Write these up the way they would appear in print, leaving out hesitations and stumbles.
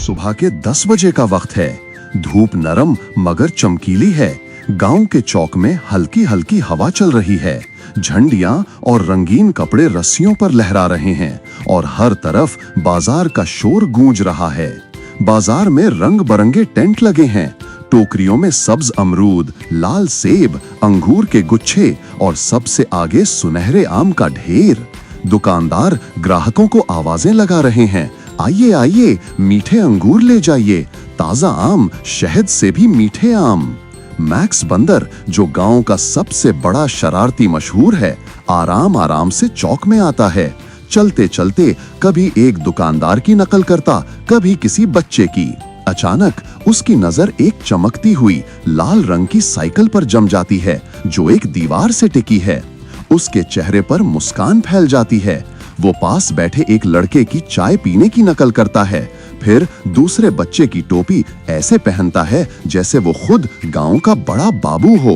सुबह के 10 बजे का वक्त है। धूप नरम मगर चमकीली है। गांव के चौक में हल्की हल्की हवा चल रही है। झंडियां और रंगीन कपड़े रस्सियों पर लहरा रहे हैं और हर तरफ बाजार का शोर गूंज रहा है। बाजार में रंग बरंगे टेंट लगे हैं। टोकरियों में सब्ज अमरूद, लाल सेब, अंगूर के गुच्छे और सबसे आगे सुनहरे आम का ढेर। दुकानदार ग्राहकों को आवाजें लगा रहे हैं, आइए आइए, मीठे अंगूर ले जाइए, ताजा आम, शहद से भी मीठे आम। मैक्स बंदर, जो गांव का सबसे बड़ा शरारती मशहूर है, आराम आराम से चौक में आता है। चलते चलते कभी एक दुकानदार की नकल करता, कभी किसी बच्चे की। अचानक उसकी नजर एक चमकती हुई लाल रंग की साइकिल पर जम जाती है, जो एक दीवार से टिकी है। उसके चेहरे पर मुस्कान फैल जाती है। वो पास बैठे एक लड़के की चाय पीने की नकल करता है, फिर दूसरे बच्चे की टोपी ऐसे पहनता है जैसे वो खुद गांव का बड़ा बाबू हो।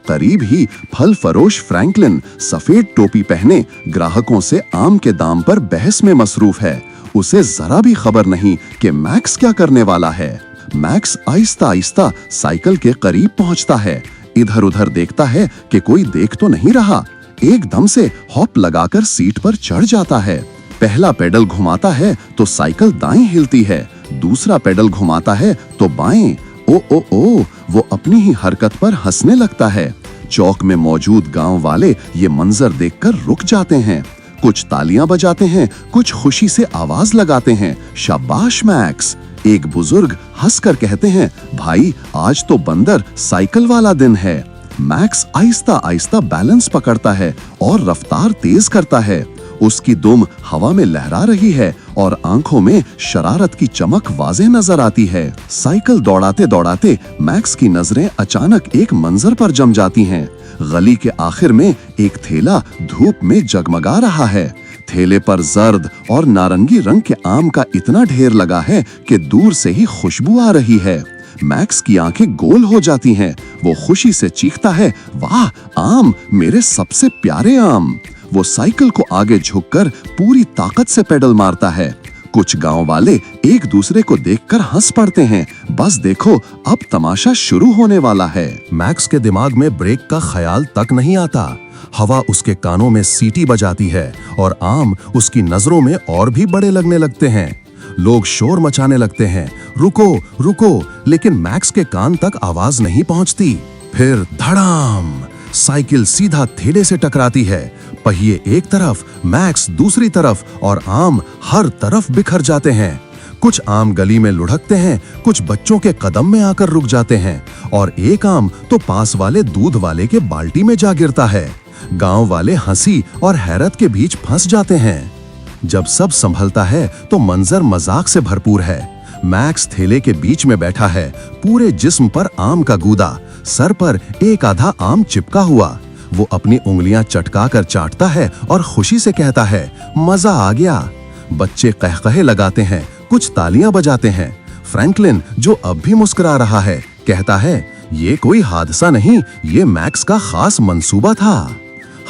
करीब ही फल फरोश फ्रैंकलिन सफेद टोपी पहने ग्राहकों से आम के दाम पर बहस में मसरूफ है। उसे जरा भी खबर नहीं कि मैक्स क्या करने वाला है। मैक्स आहिस्ता आहिस्ता साइकिल के करीब पहुंचता है। इधर उधर देखता है कि कोई देख तो नहीं रहा। एकदम से हॉप लगाकर सीट पर चढ़ जाता है। पहला पेडल घुमाता है तो साइकिल दाएं हिलती है, दूसरा पेडल घुमाता है तो बाएं। ओ, वो अपनी ही हरकत पर हंसने लगता है। चौक में मौजूद गांव वाले ये मंजर देखकर रुक जाते हैं। कुछ तालियां बजाते हैं, कुछ खुशी से आवाज लगाते हैं, शाबाश मैक्स। एक बुजुर्ग हंसकर कहते हैं, भाई आज तो बंदर साइकिल वाला दिन है। मैक्स आहिस्ता आहिस्ता बैलेंस पकड़ता है और रफ्तार तेज करता है। उसकी दुम हवा में लहरा रही है और आंखों में शरारत की चमक वाज़ेह नजर आती है। साइकिल दौड़ाते दौड़ाते मैक्स की नजरें अचानक एक मंजर पर जम जाती हैं। गली के आखिर में एक ठेला धूप में जगमगा रहा है। ठेले पर जर्द और नारंगी रंग के आम का इतना ढेर लगा है कि दूर से ही खुशबू आ रही है। मैक्स की आंखें गोल हो जाती हैं। वो खुशी से चीखता है, वाह आम, मेरे सबसे प्यारे आम। वो साइकिल को आगे झुककर पूरी ताकत से पेडल मारता है। कुछ गांव वाले एक दूसरे को देखकर हंस पड़ते हैं। बस देखो, अब तमाशा शुरू होने वाला है। मैक्स के दिमाग में ब्रेक का ख्याल तक नहीं आता। हवा उसके कानों में सीटी बजाती है और आम उसकी नजरों में और भी बड़े लगने लगते हैं। लोग शोर मचाने लगते हैं, रुको रुको, लेकिन मैक्स के कान तक आवाज नहीं पहुंचती। फिर धड़ाम, साइकिल सीधा ठेले से टकराती है। पहिए एक तरफ, मैक्स दूसरी तरफ और आम हर तरफ बिखर जाते हैं। कुछ आम गली में लुढ़कते हैं, कुछ बच्चों के कदम में आकर रुक जाते हैं और एक आम तो पास वाले दूध वाले के बाल्टी में जा गिरता है। गांव वाले हंसी और हैरत के बीच फंस जाते हैं। जब सब संभलता है तो मंजर मजाक से भरपूर है। मैक्स ठेले के बीच में बैठा है, पूरे जिस्म पर आम का गूदा, सर पर एक आधा आम चिपका हुआ। वो अपनी उंगलियां चटकाकर चाटता है और खुशी से कहता है, मजा आ गया। बच्चे कहकहे लगाते हैं, कुछ तालियां बजाते हैं। फ्रैंकलिन, जो अब भी मुस्कुरा रहा है, कहता है, ये कोई हादसा नहीं, ये मैक्स का खास मंसूबा था।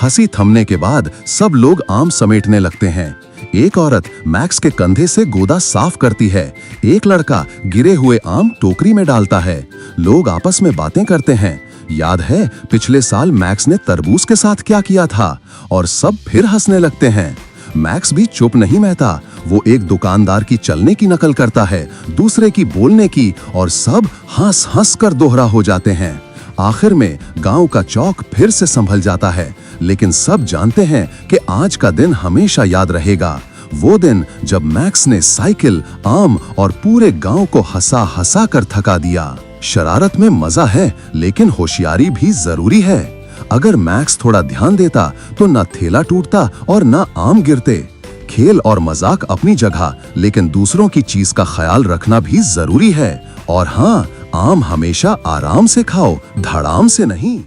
हंसी थमने के बाद सब लोग आम समेटने लगते हैं। एक औरत मैक्स के कंधे से गोदा साफ करती है। एक लड़का गिरे हुए आम टोकरी में डालता है। लोग आपस में बातें करते हैं, याद है पिछले साल मैक्स ने तरबूज के साथ क्या किया था, और सब फिर हंसने लगते हैं। मैक्स भी चुप नहीं रहता। वो एक दुकानदार की चलने की नकल करता है, दूसरे की बोलने की, और सब हंस हंस कर दोहरा हो जाते हैं। आखिर में गांव का चौक फिर से संभल जाता है, लेकिन सब जानते हैं कि आज का दिन हमेशा याद रहेगा। वो दिन जब मैक्स ने साइकिल, आम और पूरे गांव को हंसा हंसा कर थका दिया। शरारत में मजा है, लेकिन होशियारी भी जरूरी है। अगर मैक्स थोड़ा ध्यान देता तो न ठेला टूटता और न आम गिरते। खेल और मजाक अपनी जगह, लेकिन दूसरों की चीज का ख्याल रखना भी जरूरी है। और हाँ, आम हमेशा आराम से खाओ, धड़ाम से नहीं।